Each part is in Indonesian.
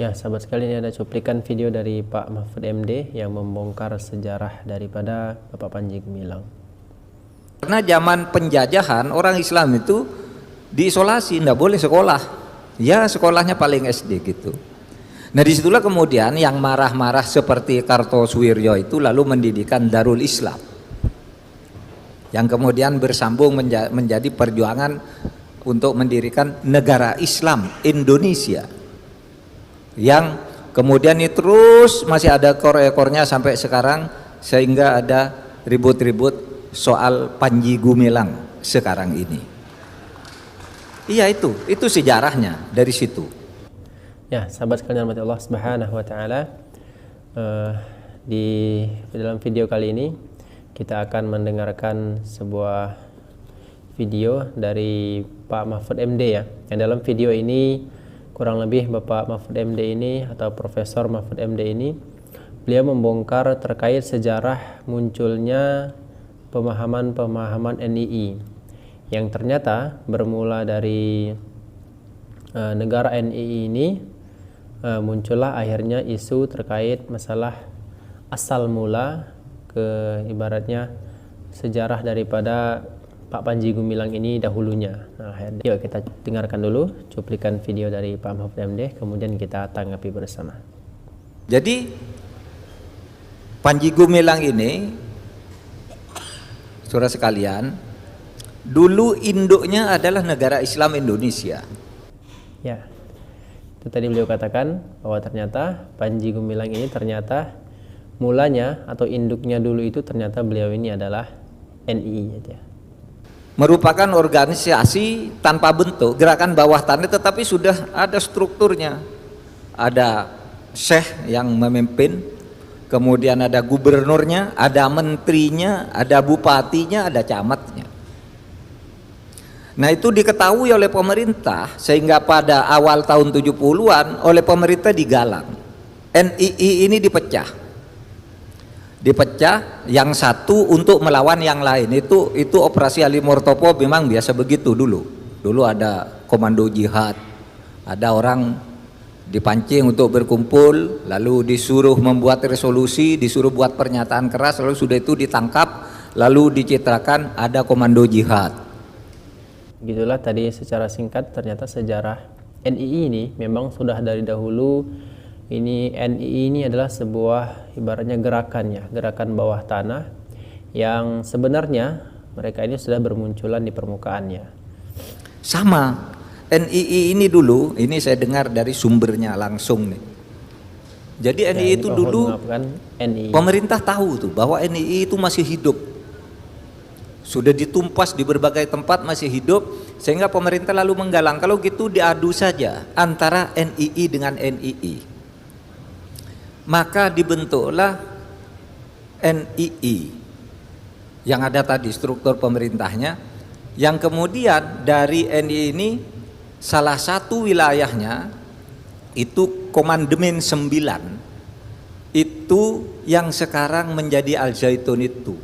Ya, sahabat sekalian, ini ada cuplikan video dari Pak Mahfud MD yang membongkar sejarah daripada Bapak Panji Gumilang. Karena zaman penjajahan orang Islam itu diisolasi, tidak boleh sekolah. Ya sekolahnya paling SD gitu. Nah disitulah kemudian yang marah-marah seperti Kartosuwiryo itu lalu mendirikan Darul Islam, yang kemudian bersambung menjadi perjuangan untuk mendirikan negara Islam Indonesia, yang kemudian ini terus masih ada ekor-ekornya sampai sekarang, sehingga ada ribut-ribut soal Panji Gumilang sekarang ini. Iya, itu sejarahnya dari situ. Ya, sahabat sekalian rahmati Allah Subhanahu wa taala, di dalam video kali ini kita akan mendengarkan sebuah video dari Pak Mahfud MD ya. Yang dalam video ini kurang lebih Bapak Mahfud MD ini atau Profesor Mahfud MD ini, beliau membongkar terkait sejarah munculnya pemahaman-pemahaman NII yang ternyata bermula dari negara NII ini. Muncullah akhirnya isu terkait masalah asal mula ibaratnya sejarah daripada Pak Panji Gumilang ini dahulunya. Nah, yuk kita dengarkan dulu cuplikan video dari Pak Mahfud MD, kemudian kita tanggapi bersama. Jadi Panji Gumilang ini, saudara sekalian, dulu induknya adalah negara Islam Indonesia. Ya, itu tadi beliau katakan bahwa ternyata Panji Gumilang ini ternyata mulanya atau induknya dulu itu ternyata beliau ini adalah NII gitu ya. Merupakan organisasi tanpa bentuk, gerakan bawah tanah, tetapi sudah ada strukturnya. Ada syekh yang memimpin, kemudian ada gubernurnya, ada menterinya, ada bupatinya, ada camatnya. Nah itu diketahui oleh pemerintah, sehingga pada awal tahun 70-an oleh pemerintah digalang. NII ini dipecah, yang satu untuk melawan yang lain. Itu operasi Ali Murtopo memang biasa begitu dulu. Dulu ada komando jihad, ada orang dipancing untuk berkumpul, lalu disuruh membuat resolusi, disuruh buat pernyataan keras, lalu sudah itu ditangkap, lalu dicitrakan ada komando jihad. Gitulah tadi secara singkat ternyata sejarah NII ini memang sudah dari dahulu. Ini NII ini adalah sebuah ibaratnya gerakan ya, gerakan bawah tanah yang sebenarnya mereka ini sudah bermunculan di permukaannya. Sama NII ini dulu, ini saya dengar dari sumbernya langsung nih. Jadi ya, NII itu dulu NII. Pemerintah tahu tuh bahwa NII itu masih hidup. Sudah ditumpas di berbagai tempat masih hidup, sehingga pemerintah lalu menggalang, kalau gitu diadu saja antara NII dengan NII. Maka dibentuklah NII yang ada tadi struktur pemerintahnya, yang kemudian dari NII ini salah satu wilayahnya itu Komandemen 9, itu yang sekarang menjadi Al Zaitun itu.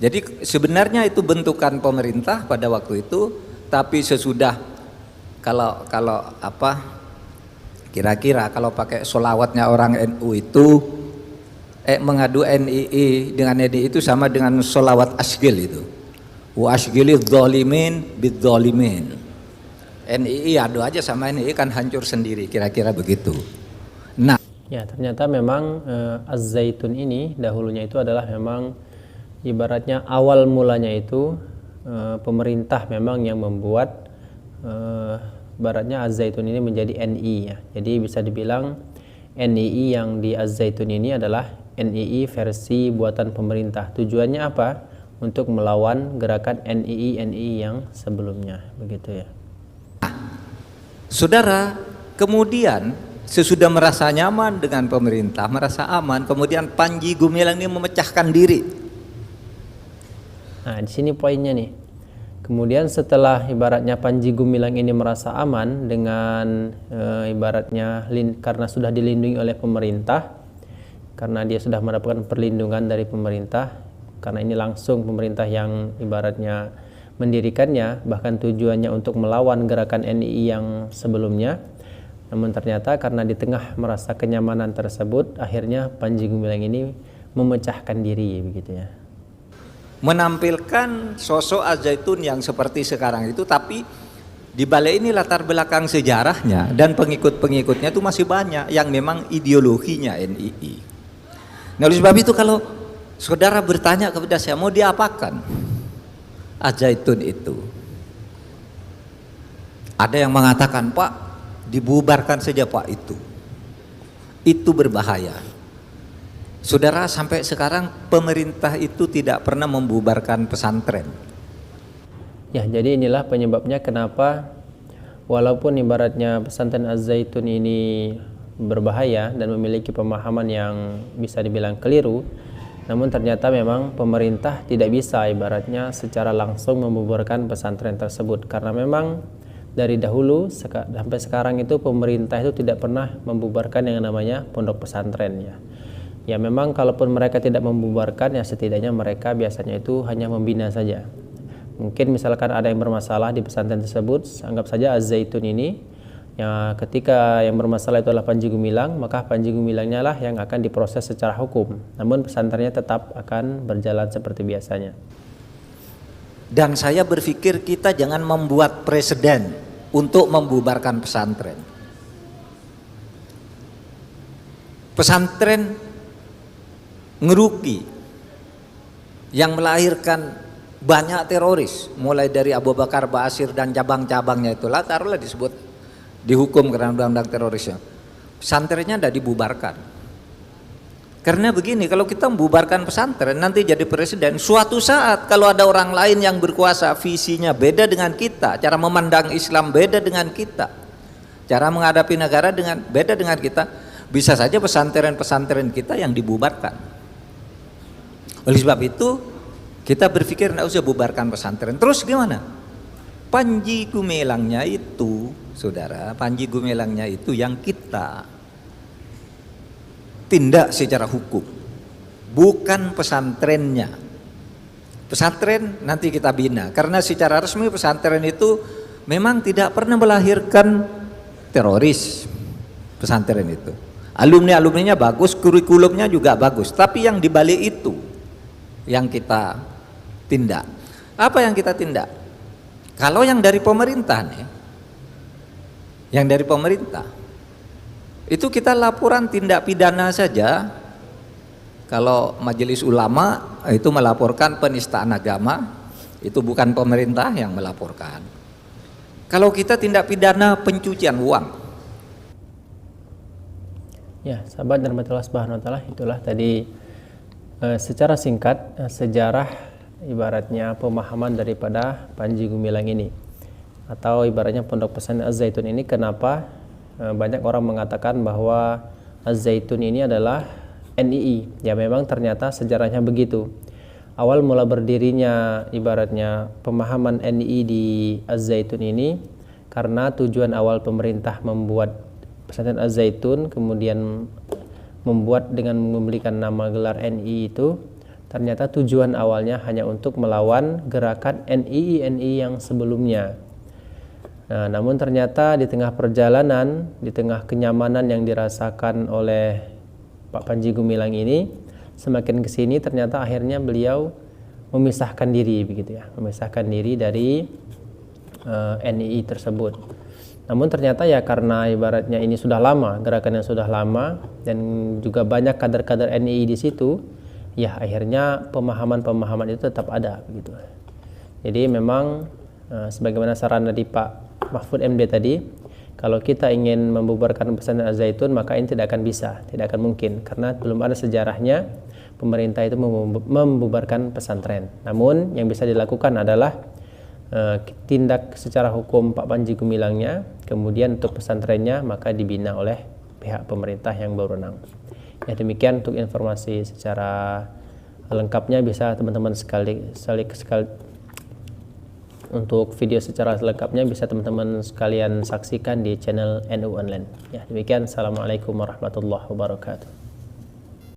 Jadi sebenarnya itu bentukan pemerintah pada waktu itu, tapi sesudah kalau apa kira-kira kalau pakai sholawatnya orang NU itu mengadu NII dengan NII itu sama dengan sholawat asgil itu. Wa asgilidz dzalimin bidzalimin. NII adu aja sama NII kan hancur sendiri, kira-kira begitu. Nah, ya ternyata memang Az-Zaitun ini dahulunya itu adalah memang ibaratnya awal mulanya itu pemerintah memang yang membuat ibaratnya Az-Zaitun ini menjadi NII ya. Jadi bisa dibilang NII yang di Az-Zaitun ini adalah NII versi buatan pemerintah. Tujuannya apa? Untuk melawan gerakan NII yang sebelumnya, begitu ya. Saudara, kemudian sesudah merasa nyaman dengan pemerintah, merasa aman, kemudian Panji Gumilang ini memecahkan diri. Nah, di sini poinnya nih. Kemudian setelah ibaratnya Panji Gumilang ini merasa aman dengan ibaratnya karena sudah dilindungi oleh pemerintah, karena dia sudah mendapatkan perlindungan dari pemerintah, karena ini langsung pemerintah yang ibaratnya mendirikannya, bahkan tujuannya untuk melawan gerakan NII yang sebelumnya. Namun ternyata karena di tengah merasa kenyamanan tersebut, akhirnya Panji Gumilang ini memecahkan diri begitu ya. Menampilkan sosok Az-Zaitun yang seperti sekarang itu, tapi di balik ini latar belakang sejarahnya dan pengikut-pengikutnya itu masih banyak yang memang ideologinya NII. Nah, oleh sebab itu kalau saudara bertanya kepada saya, mau diapakan Az-Zaitun itu? Ada yang mengatakan, Pak, dibubarkan saja Pak itu berbahaya. Saudara, sampai sekarang pemerintah itu tidak pernah membubarkan pesantren. Ya, jadi inilah penyebabnya kenapa walaupun ibaratnya pesantren Az-Zaitun ini berbahaya dan memiliki pemahaman yang bisa dibilang keliru, namun ternyata memang pemerintah tidak bisa ibaratnya secara langsung membubarkan pesantren tersebut, karena memang dari dahulu sampai sekarang itu pemerintah itu tidak pernah membubarkan yang namanya pondok pesantren ya. Ya memang kalaupun mereka tidak membubarkan, ya setidaknya mereka biasanya itu hanya membina saja. Mungkin misalkan ada yang bermasalah di pesantren tersebut, anggap saja Az-Zaitun ini, ya ketika yang bermasalah itu adalah Panji Gumilang, maka Panji Gumilangnya lah yang akan diproses secara hukum. Namun pesantrennya tetap akan berjalan seperti biasanya. Dan saya berpikir kita jangan membuat presiden untuk membubarkan pesantren. Pesantren ngerugi yang melahirkan banyak teroris, mulai dari Abu Bakar Ba'asyir dan cabang-cabangnya itulah, taruhlah disebut dihukum karena undang-undang terorisnya. Pesantrennya tidak dibubarkan. Karena begini, kalau kita membubarkan pesantren nanti jadi presiden, suatu saat kalau ada orang lain yang berkuasa, visinya beda dengan kita, cara memandang Islam beda dengan kita, cara menghadapi negara beda dengan kita, bisa saja pesantren-pesantren kita yang dibubarkan. Oleh sebab itu kita berpikir tidak usah bubarkan pesantren. Terus gimana? Panji Gumilangnya itu, saudara, Panji Gumilangnya itu yang kita tindak secara hukum, bukan pesantrennya. Pesantren nanti kita bina, karena secara resmi pesantren itu memang tidak pernah melahirkan teroris. Pesantren itu alumni-alumninya bagus, kurikulumnya juga bagus, tapi yang dibalik itu yang kita tindak. Apa yang kita tindak? Kalau yang dari pemerintah nih, yang dari pemerintah itu kita laporan tindak pidana saja. Kalau majelis ulama itu melaporkan penistaan agama, itu bukan pemerintah yang melaporkan. Kalau kita tindak pidana pencucian uang. Ya, sahabat dan rahmatullah subhanahu wa ta'ala, itulah tadi secara singkat sejarah ibaratnya pemahaman daripada Panji Gumilang ini, atau ibaratnya pondok pesantren Az-Zaitun ini. Kenapa banyak orang mengatakan bahwa Az-Zaitun ini adalah NII? Ya memang ternyata sejarahnya begitu. Awal mula berdirinya ibaratnya pemahaman NII di Az-Zaitun ini karena tujuan awal pemerintah membuat pesantren Az-Zaitun, kemudian membuat dengan memberikan nama gelar NII itu, ternyata tujuan awalnya hanya untuk melawan gerakan NII yang sebelumnya. Nah, namun ternyata di tengah perjalanan, di tengah kenyamanan yang dirasakan oleh Pak Panji Gumilang ini, semakin kesini ternyata akhirnya beliau memisahkan diri begitu ya, memisahkan diri dari NII tersebut. Namun ternyata ya karena ibaratnya ini sudah lama, gerakan yang sudah lama, dan juga banyak kader-kader NII di situ, ya akhirnya pemahaman-pemahaman itu tetap ada begitu. Jadi memang sebagaimana saran dari Pak Mahfud MD tadi, kalau kita ingin membubarkan pesantren Az-Zaitun maka ini tidak akan bisa, tidak akan mungkin, karena belum ada sejarahnya pemerintah itu membubarkan pesantren. Namun yang bisa dilakukan adalah tindak secara hukum Pak Panji Gumilangnya, kemudian untuk pesantrennya maka dibina oleh pihak pemerintah yang berwenang. Ya demikian untuk informasi secara lengkapnya, bisa teman-teman sekali untuk video secara lengkapnya bisa teman-teman sekalian saksikan di channel NU Online. Ya demikian, assalamualaikum warahmatullahi wabarakatuh.